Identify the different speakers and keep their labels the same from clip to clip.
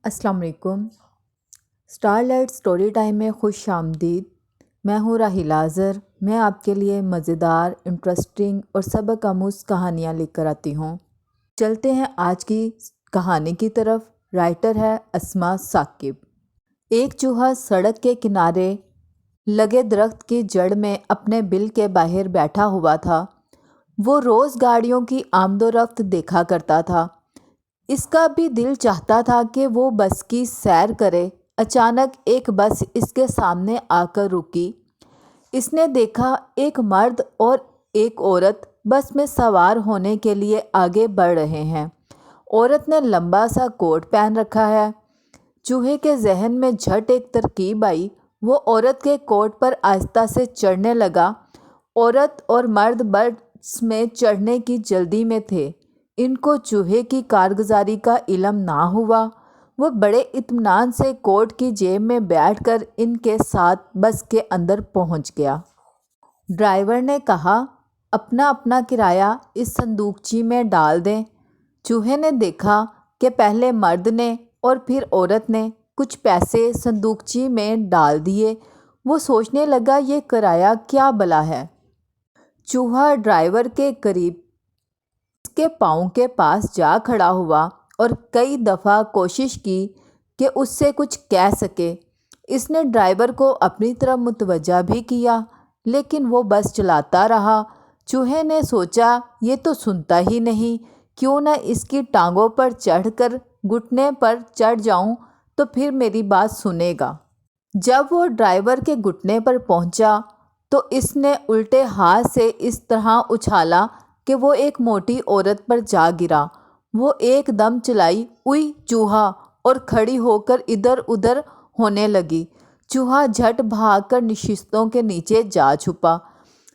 Speaker 1: السلام علیکم۔ Star light story time میں خوش آمدید۔ میں ہوں راحیلہ اظہر۔ میں آپ کے لیے مزیدار، انٹرسٹنگ اور سبق آموز کہانیاں لے کر آتی ہوں۔ چلتے ہیں آج کی کہانی کی طرف۔ رائٹر ہے اسماء ثاقب۔ ایک چوہا سڑک کے کنارے لگے درخت کی جڑ میں اپنے بل کے باہر بیٹھا ہوا تھا۔ وہ روز گاڑیوں کی آمد و رفت دیکھا کرتا تھا۔ اس کا بھی دل چاہتا تھا کہ وہ بس کی سیر کرے۔ اچانک ایک بس اس کے سامنے آ کر رکی۔ اس نے دیکھا ایک مرد اور ایک عورت بس میں سوار ہونے کے لیے آگے بڑھ رہے ہیں۔ عورت نے لمبا سا کوٹ پہن رکھا ہے۔ چوہے کے ذہن میں جھٹ ایک ترکیب آئی۔ وہ عورت کے کوٹ پر آہستہ سے چڑھنے لگا۔ عورت اور مرد بس میں چڑھنے کی جلدی میں تھے۔ ان کو چوہے کی کارگزاری کا علم نہ ہوا۔ وہ بڑے اطمینان سے کوٹ کی جیب میں بیٹھ کر ان کے ساتھ بس کے اندر پہنچ گیا۔ ڈرائیور نے کہا، اپنا اپنا کرایہ اس صندوقچی میں ڈال دیں۔ چوہے نے دیکھا کہ پہلے مرد نے اور پھر عورت نے کچھ پیسے صندوقچی میں ڈال دیے۔ وہ سوچنے لگا، یہ کرایہ کیا بلا ہے۔ چوہا ڈرائیور کے قریب اس کے پاؤں کے پاس جا کھڑا ہوا اور کئی دفعہ کوشش کی کہ اس سے کچھ کہہ سکے۔ اس نے ڈرائیور کو اپنی طرف متوجہ بھی کیا، لیکن وہ بس چلاتا رہا۔ چوہے نے سوچا، یہ تو سنتا ہی نہیں، کیوں نہ اس کی ٹانگوں پر چڑھ کر گھٹنے پر چڑھ جاؤں تو پھر میری بات سنے گا۔ جب وہ ڈرائیور کے گھٹنے پر پہنچا تو اس نے الٹے ہاتھ سے اس طرح اچھالا کہ وہ ایک موٹی عورت پر جا گرا۔ وہ ایک دم چلائی، اوئی چوہا، اور کھڑی ہو کر ادھر ادھر ہونے لگی۔ چوہا جھٹ بھاگ کر نشستوں کے نیچے جا چھپا،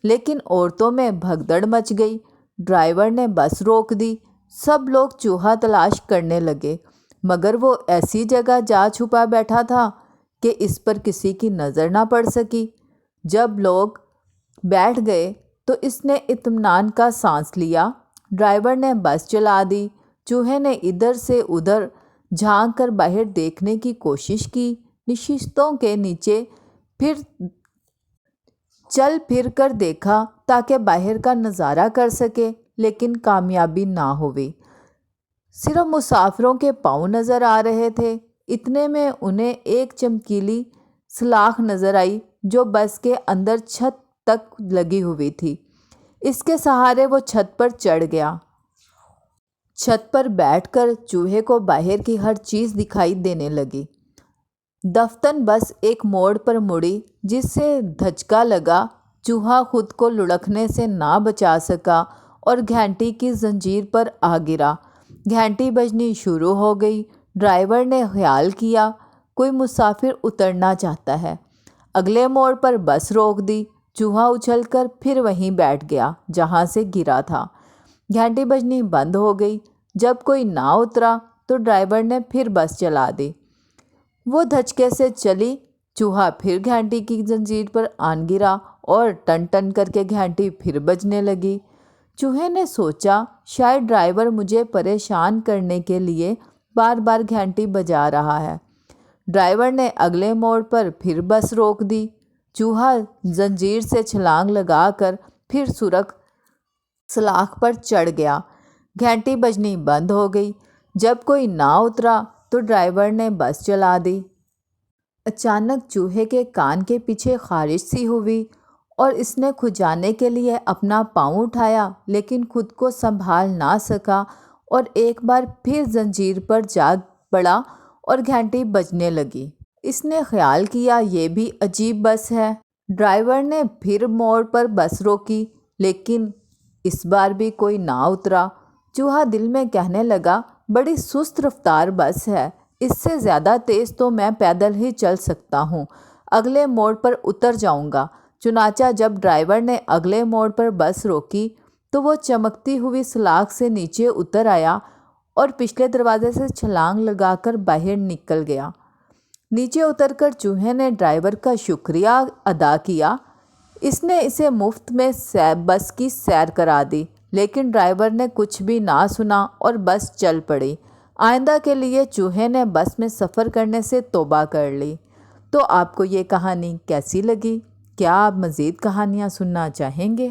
Speaker 1: لیکن عورتوں میں بھگدڑ مچ گئی۔ ڈرائیور نے بس روک دی۔ سب لوگ چوہا تلاش کرنے لگے، مگر وہ ایسی جگہ جا چھپا بیٹھا تھا کہ اس پر کسی کی نظر نہ پڑ سکی۔ جب لوگ بیٹھ گئے تو اس نے اطمینان کا سانس لیا۔ ڈرائیور نے بس چلا دی۔ چوہے نے ادھر سے ادھر جھانک کر باہر دیکھنے کی کوشش کی، نشستوں کے نیچے چل پھر کر دیکھا تاکہ باہر کا نظارہ کر سکے، لیکن کامیابی نہ ہوئی۔ صرف مسافروں کے پاؤں نظر آ رہے تھے۔ اتنے میں انہیں ایک چمکیلی سلاخ نظر آئی جو بس کے اندر چھت تک لگی ہوئی تھی۔ اس کے سہارے وہ چھت پر چڑھ گیا۔ چھت پر بیٹھ کر چوہے کو باہر کی ہر چیز دکھائی دینے لگی۔ دفتن بس ایک موڑ پر مڑی جس سے دھچکا لگا۔ چوہا خود کو لڑکنے سے نہ بچا سکا اور گھنٹی کی زنجیر پر آ گرا۔ گھنٹی بجنی شروع ہو گئی۔ ڈرائیور نے خیال کیا، کوئی مسافر اترنا چاہتا ہے۔ اگلے موڑ پر بس روک دی۔ چوہا اچھل کر پھر وہیں بیٹھ گیا جہاں سے گرا تھا۔ گھنٹی بجنی بند ہو گئی۔ جب کوئی نہ اترا تو ڈرائیور نے پھر بس چلا دی۔ وہ دھچکے سے چلی۔ چوہا پھر گھنٹی کی زنجیر پر آن گرا اور ٹن ٹن کر کے گھنٹی پھر بجنے لگی۔ چوہے نے سوچا، شاید ڈرائیور مجھے پریشان کرنے کے لیے بار بار گھنٹی بجا رہا ہے۔ ڈرائیور نے اگلے موڑ پر پھر بس روک دی۔ چوہا زنجیر سے چھلانگ لگا کر پھر سرخ سلاخ پر چڑھ گیا۔ گھنٹی بجنی بند ہو گئی۔ جب کوئی نہ اترا تو ڈرائیور نے بس چلا دی۔ اچانک چوہے کے کان کے پیچھے خارش سی ہوئی اور اس نے کھجانے کے لیے اپنا پاؤں اٹھایا، لیکن خود کو سنبھال نہ سکا اور ایک بار پھر زنجیر پر جا پڑا اور گھنٹی بجنے لگی۔ اس نے خیال کیا، یہ بھی عجیب بس ہے۔ ڈرائیور نے پھر موڑ پر بس روکی، لیکن اس بار بھی کوئی نہ اترا۔ چوہا دل میں کہنے لگا، بڑی سست رفتار بس ہے، اس سے زیادہ تیز تو میں پیدل ہی چل سکتا ہوں، اگلے موڑ پر اتر جاؤں گا۔ چنانچہ جب ڈرائیور نے اگلے موڑ پر بس روکی تو وہ چمکتی ہوئی سلاخ سے نیچے اتر آیا اور پچھلے دروازے سے چھلانگ لگا کر باہر نکل گیا۔ نیچے اتر کر چوہے نے ڈرائیور کا شکریہ ادا کیا۔ اس نے اسے مفت میں بس کی سیر کرا دی، لیکن ڈرائیور نے کچھ بھی نہ سنا اور بس چل پڑی۔ آئندہ کے لیے چوہے نے بس میں سفر کرنے سے توبہ کر لی۔ تو آپ کو یہ کہانی کیسی لگی؟ کیا آپ مزید کہانیاں سننا چاہیں گے؟